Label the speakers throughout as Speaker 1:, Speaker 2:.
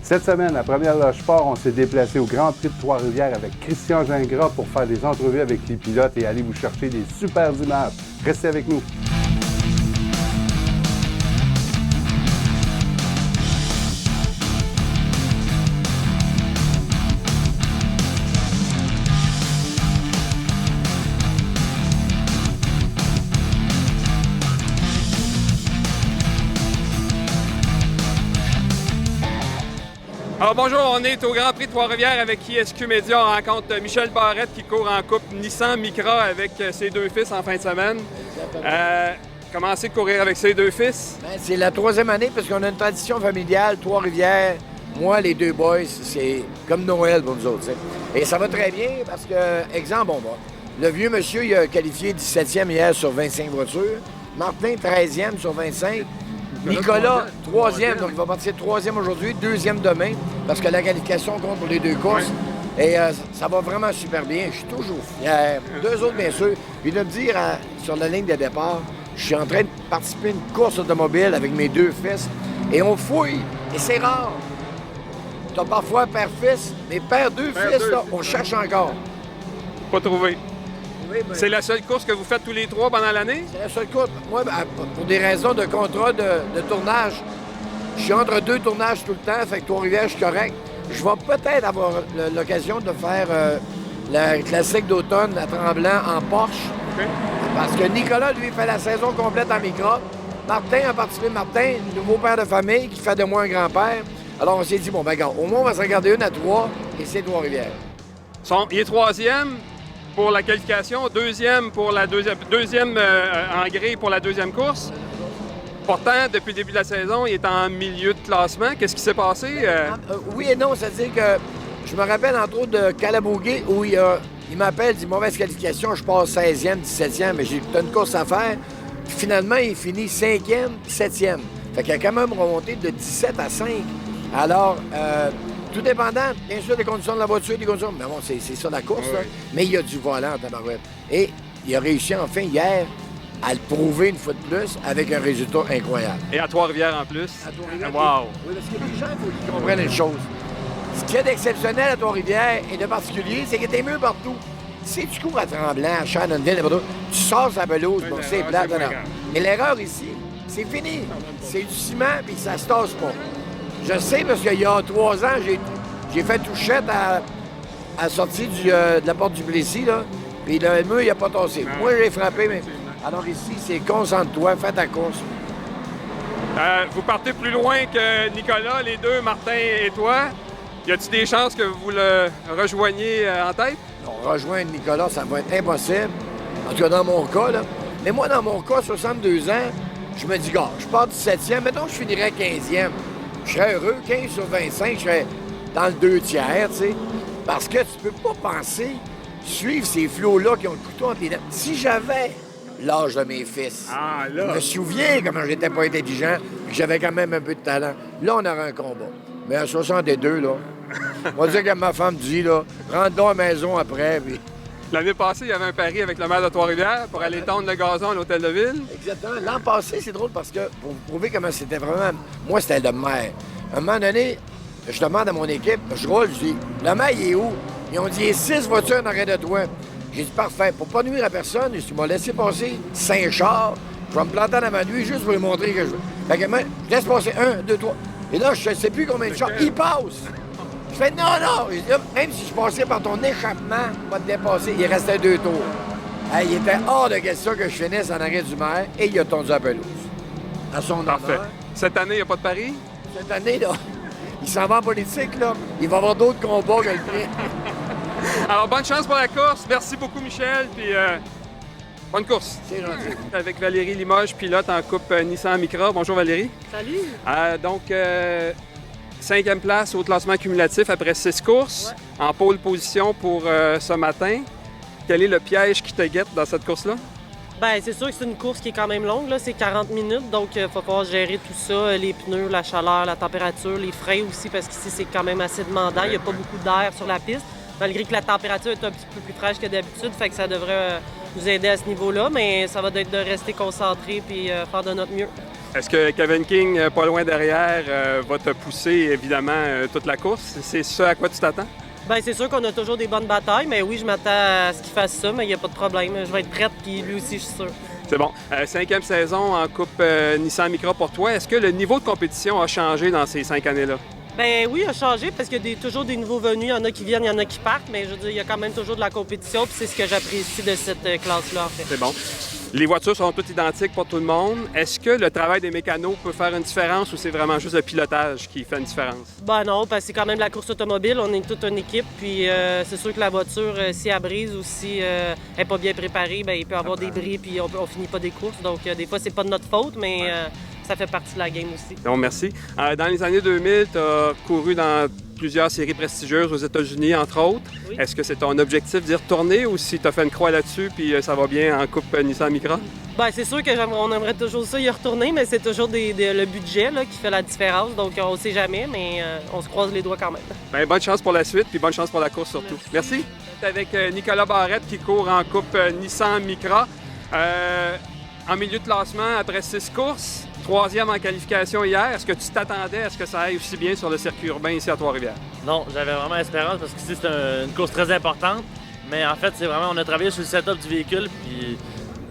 Speaker 1: Cette semaine, à Première Loge Sport, on s'est déplacé au Grand Prix de Trois-Rivières avec Christian Gingras pour faire des entrevues avec les pilotes et aller vous chercher des super images. Restez avec nous.
Speaker 2: Alors bonjour, on est au Grand Prix de Trois-Rivières avec ISQ Média. On rencontre Michel Barrette qui court en coupe Nissan Micra avec ses deux fils en fin de semaine. Commencé de courir avec ses deux fils?
Speaker 3: Bien, c'est la troisième année parce qu'on a une tradition familiale, Trois-Rivières. Moi, les deux boys, c'est comme Noël pour nous autres. T'sais. Et ça va très bien parce que, exemple, le vieux monsieur, il a qualifié 17e hier sur 25 voitures. Martin, 13e sur 25. Nicolas, 3e, donc il va partir 3e aujourd'hui, 2e demain, parce que la qualification compte pour les deux courses. Et ça va vraiment super bien. Je suis toujours fier. Deux autres, bien sûr. Puis de me dire, sur la ligne de départ, je suis en train de participer à une course automobile avec mes deux fils. Et on fouille. Et c'est rare. Tu as parfois père-fils, mais père-deux-fils, là, on cherche encore.
Speaker 2: Pas trouvé.
Speaker 3: Oui, ben,
Speaker 2: c'est la seule course que vous faites tous les trois pendant l'année?
Speaker 3: C'est la seule course. Moi, pour des raisons de contrat de tournage, je suis entre deux tournages tout le temps, fait que Trois-Rivières, je suis correct. Je vais peut-être avoir l'occasion de faire le classique d'automne à Tremblant en Porsche.
Speaker 2: Okay.
Speaker 3: Parce que Nicolas, lui, fait la saison complète en Micra. Martin a participé, nouveau père de famille, qui fait de moi un grand-père. Alors, on s'est dit, bon, ben, regarde, au moins, on va se regarder une à trois, et c'est Trois-Rivières.
Speaker 2: Il est troisième pour la qualification, deuxième pour la deuxième en grille pour la deuxième course. Pourtant, depuis le début de la saison, il est en milieu de classement. Qu'est-ce qui s'est passé?
Speaker 3: Oui et non, c'est-à-dire que je me rappelle entre autres de Calabougué où il m'appelle, dit mauvaise qualification, je passe 16e, 17e, mais j'ai une course à faire. Puis finalement, il finit 5e, 7e. Fait qu'il a quand même remonté de 17 à 5. Alors, tout dépendant, bien sûr, des conditions de la voiture, des conditions. Mais bon, c'est ça la course, là. Mais il y a du volant en tabarouette. Et il a réussi enfin hier à le prouver une fois de plus avec un résultat incroyable.
Speaker 2: Et à Trois-Rivières en plus.
Speaker 3: À Trois-Rivières.
Speaker 2: Wow!
Speaker 3: Oui, parce que les gens, il faut qu'ils comprennent une chose. Ce qu'il y a d'exceptionnel à Trois-Rivières et de particulier, c'est que t'es mieux partout. Si tu cours à Tremblant, à Shannonville, tu sors sa pelouse, bon, c'est plat. Mais l'erreur ici, c'est fini. C'est du ciment, puis ça se tasse pas. Je sais parce qu'il y a 3 ans, j'ai fait touchette à la sortie de la porte du Plessis, là, puis le mur, il n'a pas tassé. Moi, j'ai frappé, mais... Alors ici, c'est concentre-toi, fais ta course.
Speaker 2: Vous partez plus loin que Nicolas, les deux, Martin et toi. Y a-t-il des chances que vous le rejoigniez en tête?
Speaker 3: Non, rejoindre Nicolas, ça va être impossible. En tout cas, dans mon cas, là. Mais moi, dans mon cas, 62 ans, je me dis, gars, je pars 17e, mettons que je finirais 15e. Je serais heureux, 15 sur 25, je serais dans le 2 tiers, tu sais. Parce que tu peux pas penser suivre ces flots-là qui ont le couteau entre les dents. Si j'avais l'âge de mes fils, je me souviens comment j'étais pas intelligent et que j'avais quand même un peu de talent. Là, on aurait un combat. Mais à 62, là, on va dire que ma femme dit, là, rentre dans la maison après, puis...
Speaker 2: L'année passée, il y avait un pari avec le maire de Trois-Rivières pour aller tondre le gazon à l'hôtel de ville.
Speaker 3: Exactement. L'an passé, c'est drôle parce que, pour vous prouver comment c'était vraiment... Moi, c'était le maire. À un moment donné, je demande à mon équipe, je roule, je dis, le maire, il est où? Ils ont dit, il y a 6 voitures en arrêt de toi. J'ai dit, parfait. Pour pas nuire à personne, tu m'as laissé passer 5 chars. Je vais me planter en avant de lui juste pour lui montrer que je veux. Fait que moi, je laisse passer 1, 2, 3. Et là, je ne sais plus combien de chars. Il passe. Je fais, non. Je dis, même si je passais par ton échappement, pas te dépasser, il restait 2 tours. Hey, il était hors de question que je finisse en arrêt du maire et il a tondu la pelouse. À son
Speaker 2: Parfait.
Speaker 3: honneur.
Speaker 2: Cette année, il n'y a pas de pari?
Speaker 3: Cette année, là, il s'en va en politique, là. Il va y avoir d'autres combats que le prix.
Speaker 2: Alors, bonne chance pour la course. Merci beaucoup, Michel. Puis, bonne course.
Speaker 3: C'est gentil.
Speaker 2: Avec Valérie Limoges, pilote en coupe Nissan Micra. Bonjour, Valérie.
Speaker 4: Salut!
Speaker 2: Donc, 5e place au classement cumulatif après 6 courses.
Speaker 4: Ouais.
Speaker 2: En pole position pour ce matin. Quel est le piège qui te guette dans cette course-là?
Speaker 4: Bien, c'est sûr que c'est une course qui est quand même longue, là. C'est 40 minutes, donc il va falloir gérer tout ça, les pneus, la chaleur, la température, les freins aussi, parce qu'ici, c'est quand même assez demandant. Il n'y a pas beaucoup d'air sur la piste, malgré que la température est un petit peu plus fraîche que d'habitude, fait que ça devrait nous aider à ce niveau-là, mais ça va être de rester concentré puis faire de notre mieux.
Speaker 2: Est-ce que Kevin King, pas loin derrière, va te pousser évidemment toute la course? C'est ça à quoi tu t'attends?
Speaker 4: Bien, c'est sûr qu'on a toujours des bonnes batailles, mais oui, je m'attends à ce qu'il fasse ça, mais il n'y a pas de problème. Je vais être prête, puis lui aussi, je suis sûr.
Speaker 2: C'est bon. 5e saison en Coupe Nissan Micra pour toi. Est-ce que le niveau de compétition a changé dans ces 5 années-là?
Speaker 4: Ben oui, il a changé parce qu'il y a toujours des nouveaux venus. Il y en a qui viennent, il y en a qui partent, mais je veux dire, il y a quand même toujours de la compétition, puis c'est ce que j'apprécie de cette classe-là, en fait.
Speaker 2: C'est bon. Les voitures sont toutes identiques pour tout le monde. Est-ce que le travail des mécanos peut faire une différence ou c'est vraiment juste le pilotage qui fait une différence?
Speaker 4: Ben non, parce que c'est quand même la course automobile. On est toute une équipe, puis c'est sûr que la voiture, si elle brise ou si elle n'est pas bien préparée, ben il peut y avoir des bris, puis on finit pas des courses. Donc des fois, c'est pas de notre faute, mais ça fait partie de la game aussi.
Speaker 2: Donc, merci. Dans les années 2000, tu as couru dans plusieurs séries prestigieuses aux États-Unis, entre autres.
Speaker 4: Oui.
Speaker 2: Est-ce que c'est ton objectif d'y retourner ou si tu as fait une croix là-dessus puis ça va bien en Coupe Nissan Micra?
Speaker 4: Ben c'est sûr qu'on aimerait toujours ça y retourner, mais c'est toujours le budget là, qui fait la différence. Donc on sait jamais, mais on se croise les doigts quand même.
Speaker 2: Bien, bonne chance pour la suite puis bonne chance pour la course surtout. Merci. Avec Nicolas Barrette qui court en Coupe Nissan Micra. En milieu de classement, après 6 courses, 3e en qualification hier. Est-ce que tu t'attendais à ce que ça aille aussi bien sur le circuit urbain ici à Trois-Rivières?
Speaker 5: Non, j'avais vraiment espérance parce que ici, c'est une course très importante. Mais en fait, c'est vraiment, on a travaillé sur le setup du véhicule. Puis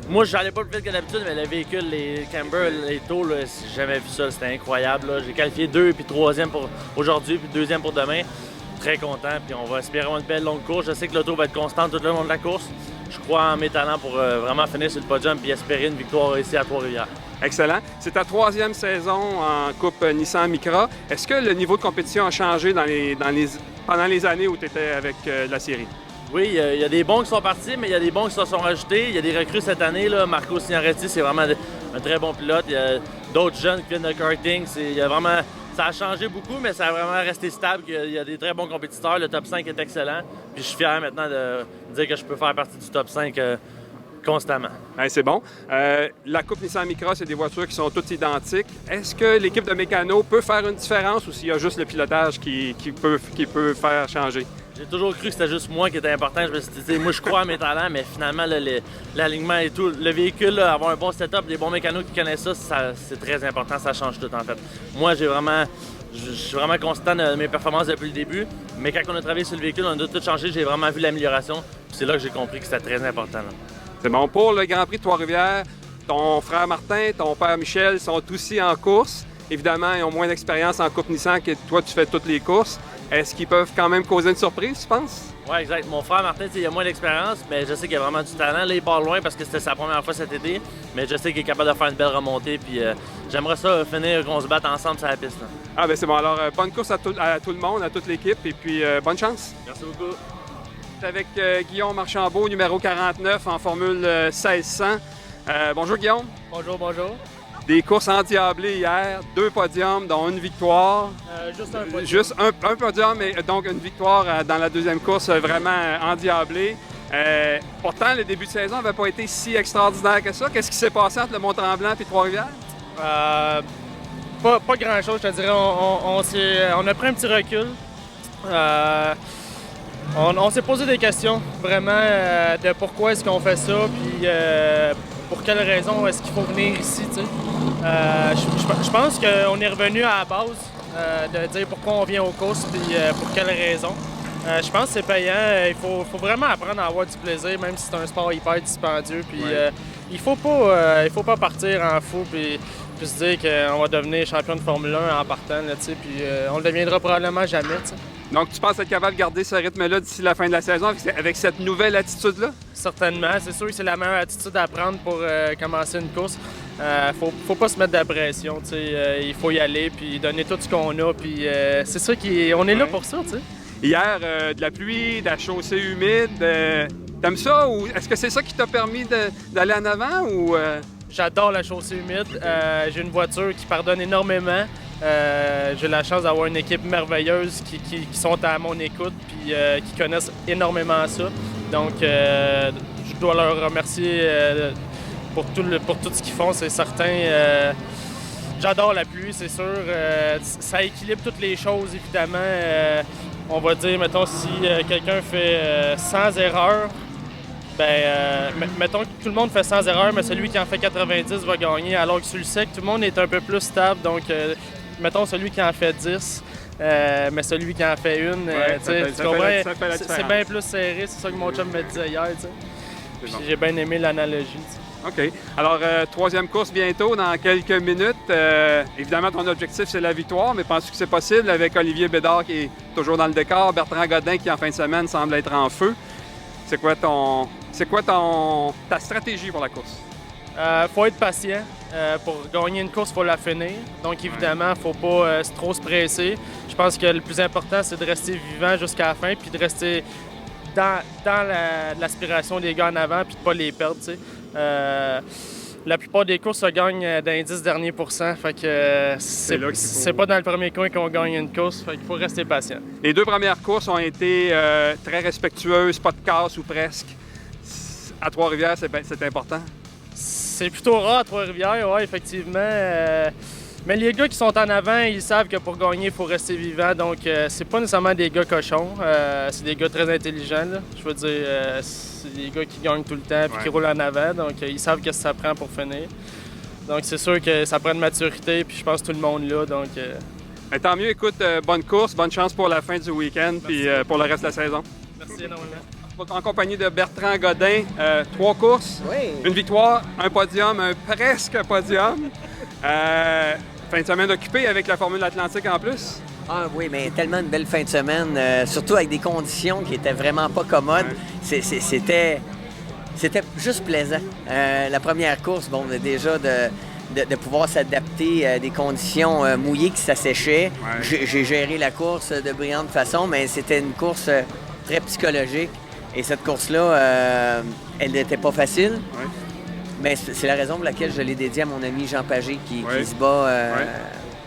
Speaker 5: moi, j'allais pas plus vite que d'habitude, mais le véhicule, les camber, les taux, là, j'ai jamais vu ça. C'était incroyable. Là. J'ai qualifié 2 puis 3e pour aujourd'hui, puis 2e pour demain. Très content. Puis on va espérer avoir une belle longue course. Je sais que l'auto va être constante tout le long de la course. Je crois en mes talents pour vraiment finir sur le podium et espérer une victoire ici à Trois-Rivières.
Speaker 2: Excellent. C'est ta 3e saison en Coupe Nissan Micra. Est-ce que le niveau de compétition a changé pendant les années où tu étais avec la série?
Speaker 5: Oui, il y a des bons qui sont partis, mais il y a des bons qui se sont rajoutés. Il y a des recrues cette année. Là. Marco Signoretti, c'est vraiment un très bon pilote. Il y a d'autres jeunes qui viennent de karting. Ça a changé beaucoup, mais ça a vraiment resté stable. Il y a des très bons compétiteurs. Le top 5 est excellent. Puis je suis fier maintenant de dire que je peux faire partie du top 5 constamment.
Speaker 2: Bien, c'est bon. La Coupe Nissan Micra, c'est des voitures qui sont toutes identiques. Est-ce que l'équipe de mécanos peut faire une différence ou s'il y a juste le pilotage qui peut faire changer?
Speaker 5: J'ai toujours cru que c'était juste moi qui était important. Je me suis dit, moi, je crois à mes talents, mais finalement, l'alignement et tout, le véhicule, là, avoir un bon setup, des bons mécanos qui connaissent ça, c'est très important. Ça change tout, en fait. Moi, je suis vraiment constant de mes performances depuis le début, mais quand on a travaillé sur le véhicule, on a tout changé. J'ai vraiment vu l'amélioration. C'est là que j'ai compris que c'était très important. Là.
Speaker 2: C'est bon. Pour le Grand Prix de Trois-Rivières, ton frère Martin, ton père Michel sont aussi en course. Évidemment, ils ont moins d'expérience en Coupe Nissan que toi, tu fais toutes les courses. Est-ce qu'ils peuvent quand même causer une surprise, tu penses?
Speaker 5: Oui, exact. Mon frère Martin, il a moins d'expérience, mais je sais qu'il a vraiment du talent. Là, il part loin parce que c'était sa première fois cet été, mais je sais qu'il est capable de faire une belle remontée. Puis j'aimerais ça finir qu'on se batte ensemble sur la piste. Là.
Speaker 2: Ah, bien, c'est bon. Alors, bonne course à tout le monde, à toute l'équipe, et puis bonne chance.
Speaker 5: Merci beaucoup.
Speaker 2: Avec Guillaume Archambault, numéro 49 en Formule 1600. Bonjour Guillaume.
Speaker 6: Bonjour, bonjour.
Speaker 2: Des courses endiablées hier, 2 podiums, dont une victoire.
Speaker 6: Juste un podium.
Speaker 2: Juste un podium, et donc une victoire dans la deuxième course vraiment endiablée. Pourtant, le début de saison n'avait pas été si extraordinaire que ça. Qu'est-ce qui s'est passé entre le Mont-Tremblant et Trois-Rivières?
Speaker 6: Pas grand-chose, je te dirais. On a pris un petit recul. On s'est posé des questions, vraiment, de pourquoi est-ce qu'on fait ça, puis pour quelles raisons est-ce qu'il faut venir ici, tu sais. Je pense qu'on est revenu à la base de dire pourquoi on vient aux courses, puis pour quelles raisons. Je pense que c'est payant. Il faut vraiment apprendre à avoir du plaisir, même si c'est un sport hyper dispendieux. Puis il faut pas partir en fou, puis se dire qu'on va devenir champion de Formule 1 en partant, là, tu sais, puis on le deviendra probablement jamais, tu sais.
Speaker 2: Donc, tu penses être capable de garder ce rythme-là d'ici la fin de la saison avec cette nouvelle attitude-là?
Speaker 6: Certainement. C'est sûr que c'est la meilleure attitude à prendre pour commencer une course. Faut pas se mettre de la pression. Il faut y aller puis donner tout ce qu'on a. Puis c'est ça on est là pour ça. T'sais.
Speaker 2: Hier, de la pluie, de la chaussée humide. T'aimes ça ou est-ce que c'est ça qui t'a permis d'aller en avant ou...
Speaker 6: J'adore la chaussée humide. J'ai une voiture qui pardonne énormément. J'ai la chance d'avoir une équipe merveilleuse qui sont à mon écoute puis qui connaissent énormément ça. Donc, je dois leur remercier pour tout ce qu'ils font, c'est certain. J'adore la pluie, c'est sûr. Ça équilibre toutes les choses, évidemment. On va dire, mettons, si quelqu'un fait 100 erreurs, Mettons que tout le monde fait 100 erreurs, mais celui qui en fait 90 va gagner, alors que sur le sec, tout le monde est un peu plus stable. Donc, mettons celui qui en fait 10, mais celui qui en fait une, tu comprends? C'est bien plus serré, c'est ça que mon chum me disait hier. Puis j'ai bien aimé l'analogie.
Speaker 2: OK. Alors, troisième course bientôt, dans quelques minutes. Évidemment, ton objectif, c'est la victoire, mais penses-tu que c'est possible avec Olivier Bédard qui est toujours dans le décor, Bertrand Godin qui, en fin de semaine, semble être en feu? C'est quoi ta stratégie pour la course?
Speaker 6: Faut être patient. Pour gagner une course, il faut la finir. Donc, évidemment, il ne faut pas trop se presser. Je pense que le plus important, c'est de rester vivant jusqu'à la fin puis de rester dans l'aspiration des gars en avant puis de ne pas les perdre. La plupart des courses se gagnent dans les 10 derniers pourcents. Fait que c'est pas dans le premier coin qu'on gagne une course. Fait qu'il faut rester patient.
Speaker 2: Les deux premières courses ont été très respectueuses, pas de casse ou presque. À Trois-Rivières, c'est important?
Speaker 6: C'est plutôt rare à Trois-Rivières, oui, effectivement. Mais les gars qui sont en avant, ils savent que pour gagner, il faut rester vivant. Donc, c'est pas nécessairement des gars cochons. C'est des gars très intelligents. Là. Je veux dire, c'est des gars qui gagnent tout le temps et qui roulent en avant. Donc, ils savent ce que ça prend pour finir. Donc, c'est sûr que ça prend de maturité. Puis, je pense que tout le monde là. Donc,
Speaker 2: tant mieux. Écoute, bonne course, bonne chance pour la fin du week-end puis pour le reste de la saison.
Speaker 6: Merci énormément.
Speaker 2: En compagnie de Bertrand Godin, 3 courses, une victoire, un podium, un presque podium. Fin de semaine occupée avec la Formule Atlantique en plus.
Speaker 7: Ah oui, mais tellement une belle fin de semaine, surtout avec des conditions qui étaient vraiment pas commodes. C'était juste plaisant. La première course, bon, déjà de pouvoir s'adapter à des conditions mouillées qui s'asséchaient. Ouais. J'ai géré la course de brillante façon, mais c'était une course très psychologique. Et cette course-là, elle n'était pas facile. Ouais. Mais c'est la raison pour laquelle je l'ai dédiée à mon ami Jean Pagé qui se bat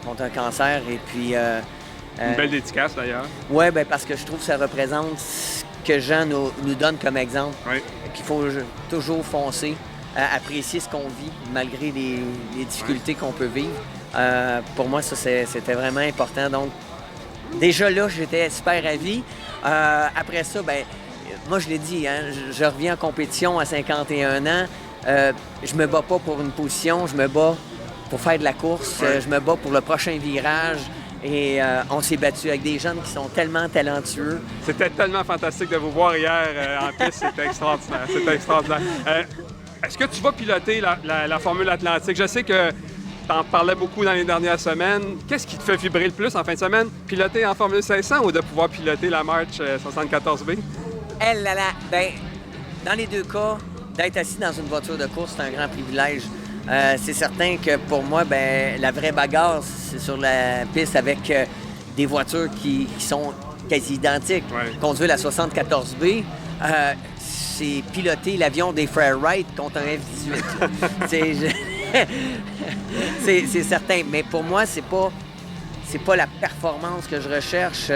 Speaker 7: contre un cancer. Et puis,
Speaker 2: une belle dédicace d'ailleurs.
Speaker 7: Oui, parce que je trouve que ça représente ce que Jean nous donne comme exemple. Ouais. Qu'il faut toujours foncer, apprécier ce qu'on vit malgré les difficultés qu'on peut vivre. Pour moi, ça, c'était vraiment important. Donc, déjà là, j'étais super ravi. Après ça, moi, je l'ai dit, hein, je reviens en compétition à 51 ans. Je me bats pas pour une position, je me bats pour faire de la course, je me bats pour le prochain virage. Et on s'est battu avec des jeunes qui sont tellement talentueux.
Speaker 2: C'était tellement fantastique de vous voir hier en piste, c'était extraordinaire. C'était extraordinaire. Est-ce que tu vas piloter la Formule Atlantique? Je sais que tu en parlais beaucoup dans les dernières semaines. Qu'est-ce qui te fait vibrer le plus en fin de semaine? Piloter en Formule 500 ou de pouvoir piloter la March 74B?
Speaker 7: Dans les deux cas, d'être assis dans une voiture de course, c'est un grand privilège. C'est certain que pour moi, la vraie bagarre, c'est sur la piste avec des voitures qui sont quasi identiques. Ouais. Conduire la 74B, c'est piloter l'avion des frères Wright contre un F-18. C'est certain. Mais pour moi, c'est pas la performance que je recherche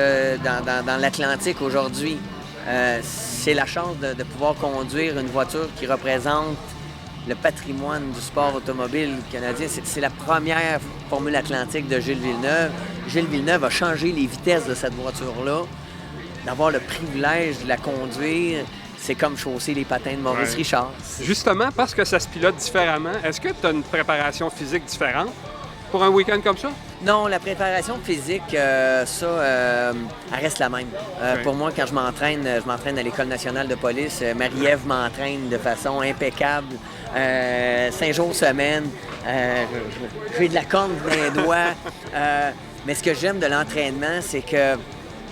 Speaker 7: dans l'Atlantique aujourd'hui. C'est la chance de pouvoir conduire une voiture qui représente le patrimoine du sport automobile canadien. C'est la première Formule Atlantique de Gilles Villeneuve. Gilles Villeneuve a changé les vitesses de cette voiture-là. D'avoir le privilège de la conduire, c'est comme chausser les patins de Maurice Richard.
Speaker 2: Justement, parce que ça se pilote différemment, est-ce que tu as une préparation physique différente pour un week-end comme ça?
Speaker 7: Non, la préparation physique, elle reste la même. Pour moi, quand je m'entraîne à l'École nationale de police. Marie-Ève m'entraîne de façon impeccable. 5 jours semaine. J'ai de la corne dans les doigts. Mais ce que j'aime de l'entraînement, c'est que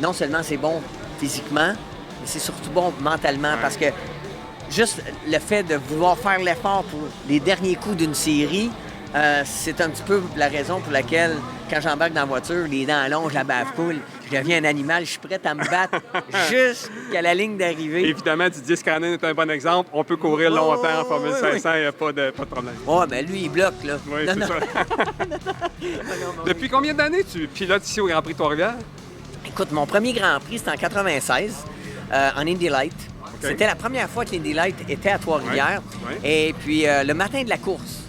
Speaker 7: non seulement c'est bon physiquement, mais c'est surtout bon mentalement. Parce que juste le fait de vouloir faire l'effort pour les derniers coups d'une série, c'est un petit peu la raison pour laquelle, quand j'embarque dans la voiture, les dents allongent, la bave coule, je deviens un animal, je suis prêt à me battre jusqu'à la ligne d'arrivée.
Speaker 2: Évidemment, Didier Scanin est un bon exemple. On peut courir longtemps en Formule 500, il n'y a pas de problème.
Speaker 7: Oui, mais lui, il bloque, là.
Speaker 2: Oui, c'est ça. Depuis combien d'années tu pilotes ici au Grand Prix de Trois-Rivières?
Speaker 7: Écoute, mon premier Grand Prix, c'était en 96, en Indy Light. Okay. C'était la première fois que l'Indy Light était à Trois-Rivières. Et puis, le matin de la course,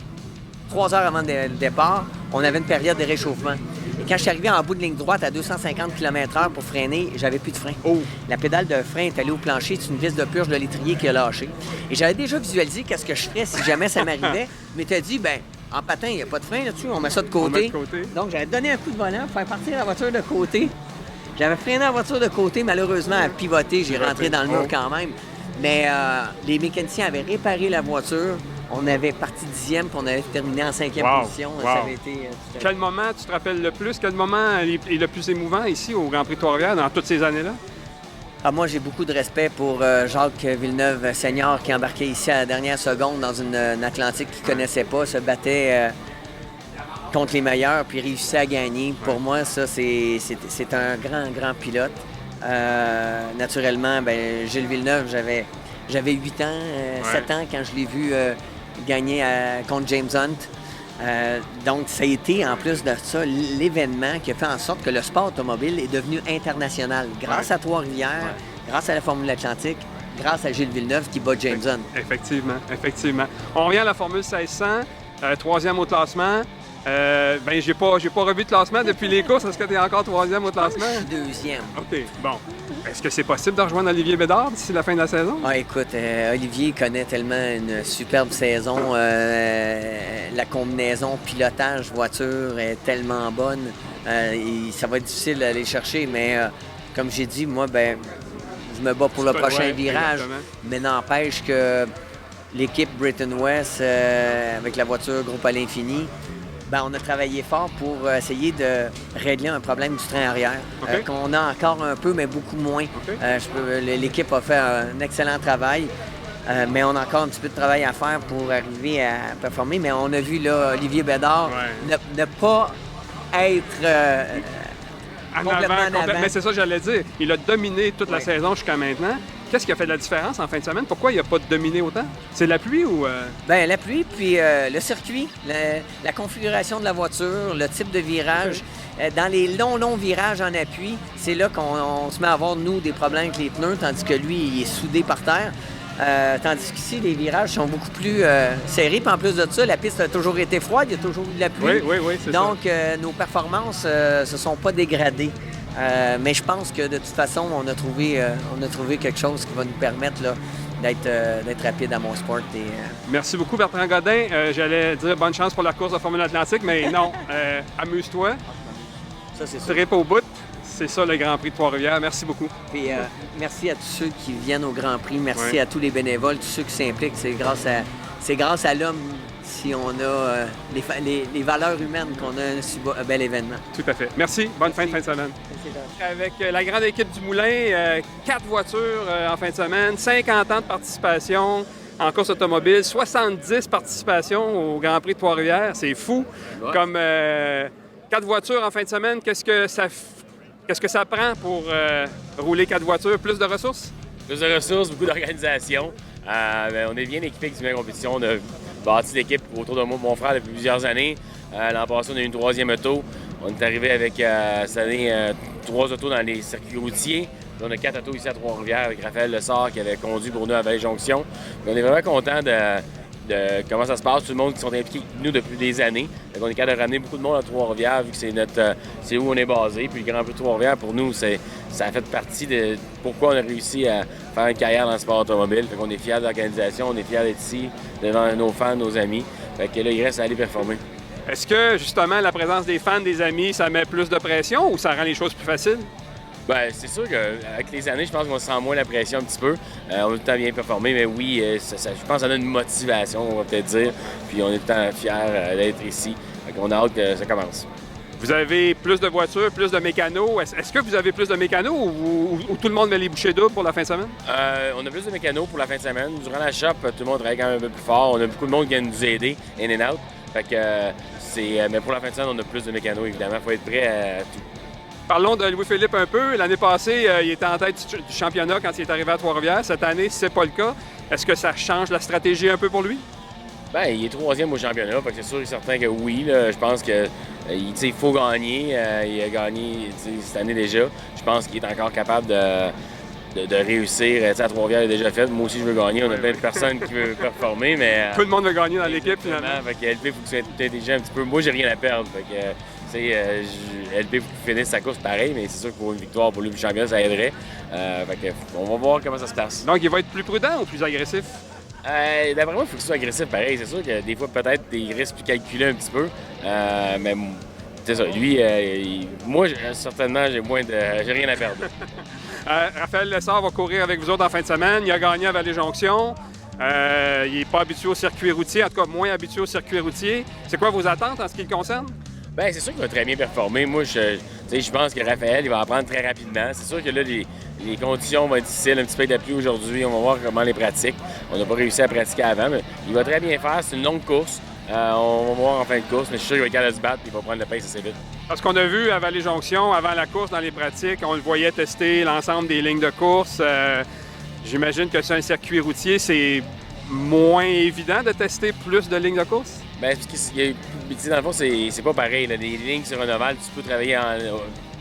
Speaker 7: 3 heures avant le départ, on avait une période de réchauffement. Et quand je suis arrivé en bout de ligne droite à 250 km/h pour freiner, j'avais plus de frein.
Speaker 2: Oh.
Speaker 7: La pédale de frein est allée au plancher, c'est une vis de purge de l'étrier qui a lâché. Et j'avais déjà visualisé qu'est-ce que je ferais si jamais ça m'arrivait. Je m'étais dit, ben en patin, il n'y a pas de frein là-dessus, on met ça de côté. Donc, j'avais donné un coup de volant pour faire partir la voiture de côté. J'avais freiné la voiture de côté, malheureusement, elle a pivoté, j'ai rentré dans le mur quand même. Mais les mécaniciens avaient réparé la voiture. On avait parti 10e, puis on avait terminé en 5e position. Ça avait été...
Speaker 2: Quel moment tu te rappelles le plus? Quel moment est le plus émouvant ici au Grand Prix de Trois-Rivières dans toutes ces années-là?
Speaker 7: Ah, moi, j'ai beaucoup de respect pour Jacques Villeneuve, senior, qui embarquait ici à la dernière seconde dans une Atlantique qu'il ne connaissait pas, se battait contre les meilleurs, puis réussissait à gagner. Pour moi, ça, c'est un grand pilote. Naturellement, ben, Gilles Villeneuve, j'avais 8 ans, 7 ans quand je l'ai vu gagner contre James Hunt. Donc, ça a été, en plus de ça, l'événement qui a fait en sorte que le sport automobile est devenu international. Grâce à Trois-Rivières, grâce à la Formule Atlantique, grâce à Gilles Villeneuve qui bat James Hunt.
Speaker 2: Effectivement. On revient à la Formule 1600, 3e au classement. Ben, j'ai pas revu de classement depuis les courses. Est-ce que tu es encore 3e au classement?
Speaker 7: Je suis 2e.
Speaker 2: OK, bon. Est-ce que c'est possible de rejoindre Olivier Bédard d'ici la fin de la saison?
Speaker 7: Ah, écoute, Olivier connaît tellement une superbe saison. La combinaison pilotage-voiture est tellement bonne. Ça va être difficile d'aller chercher, mais comme j'ai dit, moi, ben, je me bats pour le prochain virage.
Speaker 2: Exactement.
Speaker 7: Mais n'empêche que l'équipe Britain West, avec la voiture Groupe à l'infini, ben, on a travaillé fort pour essayer de régler un problème du train arrière, qu'on a encore un peu, mais beaucoup moins. L'équipe a fait un excellent travail, mais on a encore un petit peu de travail à faire pour arriver à performer. Mais on a vu là, Olivier Bédard ne pas être complètement en avant.
Speaker 2: Mais c'est ça que j'allais dire. Il a dominé toute la saison jusqu'à maintenant. Qu'est-ce qui a fait la différence en fin de semaine? Pourquoi il n'a pas dominé autant? C'est la pluie ou...
Speaker 7: Bien, la pluie, puis le circuit, la configuration de la voiture, le type de virage. Dans les longs virages en appui, c'est là qu'on se met à avoir, nous, des problèmes avec les pneus, tandis que lui, il est soudé par terre. Tandis qu'ici, les virages sont beaucoup plus serrés. Puis en plus de ça, la piste a toujours été froide, il y a toujours eu de la pluie.
Speaker 2: Oui, c'est ça.
Speaker 7: Donc, nos performances ne se sont pas dégradées. Mais je pense que de toute façon, on a trouvé quelque chose qui va nous permettre là, d'être rapide à mon sport.
Speaker 2: Merci beaucoup, Bertrand Godin. J'allais dire bonne chance pour la course de Formule Atlantique, mais non, amuse-toi.
Speaker 7: Ça, c'est sûr.
Speaker 2: Trip au bout. C'est ça le Grand Prix de Trois-Rivières. Merci beaucoup.
Speaker 7: Puis, merci à tous ceux qui viennent au Grand Prix. Merci à tous les bénévoles, tous ceux qui s'impliquent. C'est grâce à l'homme si on a les valeurs humaines qu'on a un bel événement.
Speaker 2: Tout à fait. Merci. Bonne fin de semaine. Avec la grande équipe du Moulin, 4 voitures en fin de semaine, 50 ans de participation en course automobile, 70 participations au Grand Prix de Trois-Rivières. C'est fou. Ouais. Comme 4 voitures en fin de semaine, qu'est-ce que ça prend pour rouler 4 voitures? Plus de ressources?
Speaker 8: Plus de ressources, beaucoup d'organisation. On est bien équipés avec une compétition. On a bâti l'équipe autour de moi, mon frère, depuis plusieurs années. L'an passé, on a eu une 3e auto. On est arrivé avec, cette année, 3 autos dans les circuits routiers. Puis on a 4 autos ici à Trois-Rivières avec Raphaël Lessard qui avait conduit pour nous à Vallée-Jonction. On est vraiment contents de comment ça se passe, tout le monde qui sont impliqués avec nous depuis des années. Donc, on est capable de ramener beaucoup de monde à Trois-Rivières vu que c'est où on est basé. Puis le Grand Prix de Trois-Rivières, pour nous, ça a fait partie de pourquoi on a réussi à faire une carrière dans le sport automobile. Fait qu'on est fiers de l'organisation, on est fiers d'être ici devant nos fans, nos amis. Fait que là, il reste à aller performer.
Speaker 2: Est-ce que, justement, la présence des fans, des amis, ça met plus de pression ou ça rend les choses plus faciles?
Speaker 8: Bien, c'est sûr qu'avec les années, je pense qu'on sent moins la pression un petit peu. On a tout le temps bien performé, mais oui, je pense que ça donne une motivation, on va peut-être dire. Puis on est tout le temps fiers d'être ici. On a hâte que ça commence.
Speaker 2: Vous avez plus de voitures, plus de mécanos. Est-ce que vous avez plus de mécanos ou tout le monde met les bouchées doubles pour la fin de semaine?
Speaker 8: On a plus de mécanos pour la fin de semaine. Durant la shop, tout le monde travaille quand même un peu plus fort. On a beaucoup de monde qui vient nous aider, in and out. Fait que mais pour la fin de semaine, on a plus de mécanos, évidemment. Il faut être prêt à tout.
Speaker 2: Parlons de Louis-Philippe un peu. L'année passée, il était en tête du championnat quand il est arrivé à Trois-Rivières. Cette année, si ce n'est pas le cas, est-ce que ça change la stratégie un peu pour lui?
Speaker 8: Bien, il est 3e au championnat, fait que c'est sûr et certain que oui. Là, je pense qu'il faut gagner. Il a gagné cette année déjà. Je pense qu'il est encore capable de réussir. À Trois-Rivières, il a déjà fait. Moi aussi, je veux gagner. On a plein de personnes qui veulent performer, mais...
Speaker 2: Tout le monde veut gagner dans l'équipe, finalement.
Speaker 8: Fait que LP, il faut que tu sois intelligent un petit peu. Moi, j'ai rien à perdre. Fait que LP finisse sa course pareil, mais c'est sûr que pour une victoire pour lui, le championnat, ça aiderait. On va voir comment ça se passe.
Speaker 2: Donc, il va être plus prudent ou plus agressif?
Speaker 8: D'après moi, il faut qu'il soit agressif pareil. C'est sûr que des fois, peut-être, des risques plus calculés un petit peu. Mais c'est ça. Lui, moi, certainement, j'ai rien à perdre.
Speaker 2: Raphaël Lessard va courir avec vous autres en fin de semaine. Il a gagné à Vallée-Jonction. Il n'est pas habitué au circuit routier, en tout cas moins habitué au circuit routier. C'est quoi vos attentes en ce qui le concerne?
Speaker 8: Bien, c'est sûr qu'il va très bien performer. Moi, je pense que Raphaël, il va apprendre très rapidement. C'est sûr que là, les conditions vont être difficiles, un petit peu de pluie aujourd'hui. On va voir comment les pratique. On n'a pas réussi à pratiquer avant, mais il va très bien faire. C'est une longue course. On va voir en fin de course, mais je suis sûr qu'il va être capable de se battre et il va prendre le pace assez vite.
Speaker 2: Parce qu'on a vu à Vallée-Jonction, avant la course, dans les pratiques, on le voyait tester l'ensemble des lignes de course. J'imagine que sur un circuit routier, c'est moins évident de tester plus de lignes de course?
Speaker 8: Bien, parce que dans le fond, c'est pas pareil. Là. Les lignes sur un ovale, tu peux travailler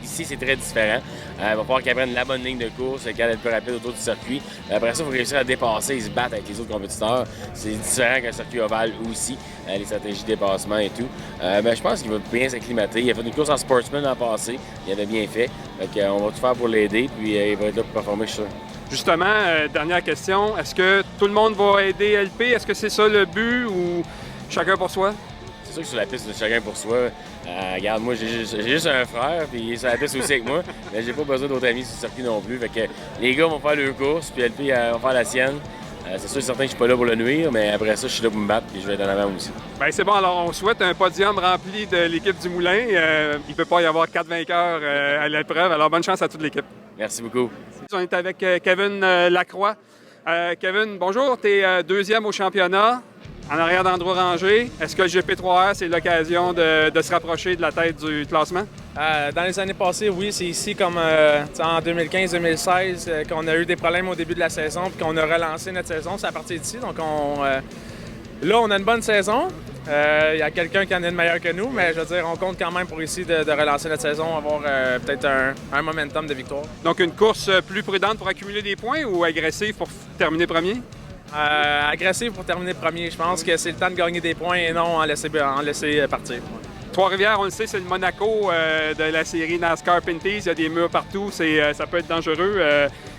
Speaker 8: Ici, c'est très différent. Il va falloir qu'ils apprennent la bonne ligne de course, qu'elle est plus rapide autour du circuit. Après ça, il faut réussir à dépasser et se battre avec les autres compétiteurs. C'est différent qu'un circuit ovale aussi, les stratégies de dépassement et tout. Je pense qu'il va bien s'acclimater. Il a fait une course en sportsman l'an passé. Il avait bien fait. On va tout faire pour l'aider, puis il va être là pour performer, je suis sûr.
Speaker 2: Justement, dernière question. Est-ce que tout le monde va aider LP? Est-ce que c'est ça le but ou chacun pour soi?
Speaker 8: C'est sûr que sur la piste, c'est chacun pour soi. Regarde, moi, j'ai juste un frère, puis il est sur la piste aussi avec moi, mais j'ai pas besoin d'autres amis sur le circuit non plus. Fait que les gars vont faire leur course, puis LP va faire la sienne. C'est sûr et certain que je suis pas là pour le nuire, mais après ça, je suis là pour me battre, puis je vais être en avant aussi. Bien, c'est bon. Alors, on souhaite un podium rempli de l'équipe du Moulin. Il peut pas y avoir 4 vainqueurs à l'épreuve. Alors, bonne chance à toute l'équipe. Merci beaucoup. On est avec Kevin Lacroix. Kevin, bonjour. Tu es deuxième au championnat. En arrière d'Andrew Ranger, est-ce que le GP3R, c'est l'occasion de se rapprocher de la tête du classement?
Speaker 6: Dans les années passées, oui, c'est ici comme en 2015-2016 qu'on a eu des problèmes au début de la saison puis qu'on a relancé notre saison. C'est à partir d'ici. Donc là, on a une bonne saison. Il y a quelqu'un qui en est de meilleur que nous, mais je veux dire, on compte quand même pour ici de relancer notre saison, avoir peut-être un momentum de victoire. Donc une course plus prudente pour accumuler des points ou agressive pour terminer premier? Agressif pour terminer premier. Je pense que c'est le temps de gagner des points et non en laisser partir.
Speaker 2: Trois-Rivières, on le sait, c'est le Monaco de la série NASCAR Pinties. Il y a des murs partout, ça peut être dangereux.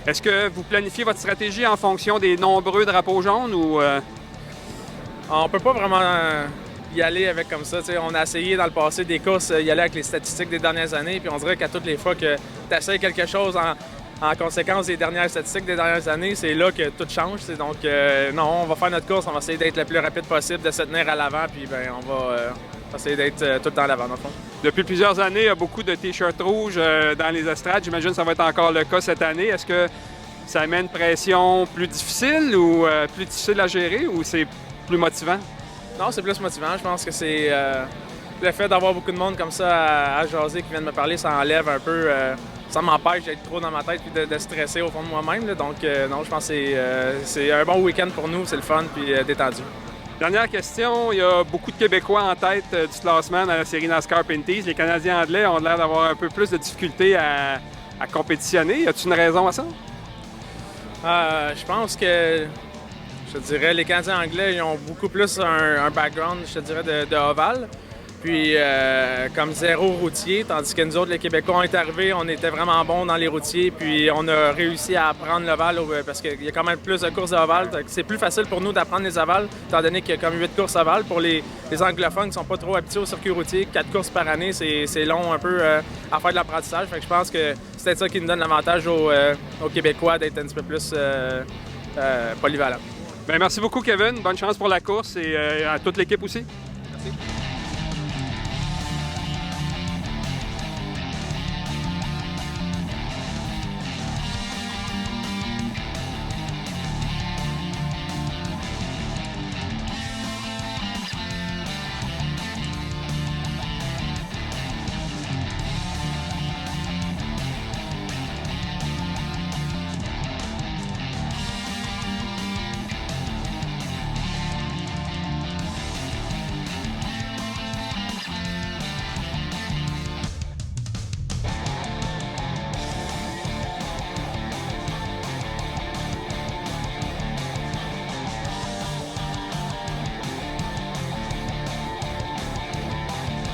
Speaker 2: Est-ce que vous planifiez votre stratégie en fonction des nombreux drapeaux jaunes ou...
Speaker 6: On peut pas vraiment y aller avec comme ça. T'sais, on a essayé dans le passé des courses, y aller avec les statistiques des dernières années, puis on dirait qu'à toutes les fois que tu essaies quelque chose en conséquence des dernières statistiques des dernières années, c'est là que tout change. Donc, non, on va faire notre course, on va essayer d'être le plus rapide possible, de se tenir à l'avant, puis on va essayer d'être tout le temps à l'avant, dans le fond.
Speaker 2: Depuis plusieurs années, il y a beaucoup de T-shirts rouges dans les estrades. J'imagine que ça va être encore le cas cette année. Est-ce que ça amène une pression plus difficile ou plus difficile à gérer ou c'est plus motivant?
Speaker 6: Non, c'est plus motivant. Je pense que c'est le fait d'avoir beaucoup de monde comme ça à jaser qui viennent me parler, ça enlève un peu... ça m'empêche d'être trop dans ma tête et de stresser au fond de moi-même. Là. Donc, non, je pense que c'est un bon week-end pour nous, c'est le fun puis détendu.
Speaker 2: Dernière question, il y a beaucoup de Québécois en tête du classement dans la série NASCAR Pinties. Les Canadiens anglais ont l'air d'avoir un peu plus de difficultés à compétitionner. Y a-t-il une raison à ça?
Speaker 6: Je pense que, je te dirais, les Canadiens anglais ils ont beaucoup plus un background, je te dirais, de ovale. Puis, comme zéro routier, tandis que nous autres, les Québécois, on est arrivés, on était vraiment bons dans les routiers, puis on a réussi à apprendre l'ovale parce qu'il y a quand même plus de courses d'ovale. C'est plus facile pour nous d'apprendre les ovales, étant donné qu'il y a comme 8 courses ovales. Pour les anglophones qui ne sont pas trop habitués au circuit routier, 4 courses par année, c'est long un peu à faire de l'apprentissage. Fait que je pense que c'est peut-être ça qui nous donne l'avantage aux Québécois d'être un petit peu plus polyvalents.
Speaker 2: Bien, merci beaucoup, Kevin. Bonne chance pour la course et à toute l'équipe aussi.
Speaker 6: Merci.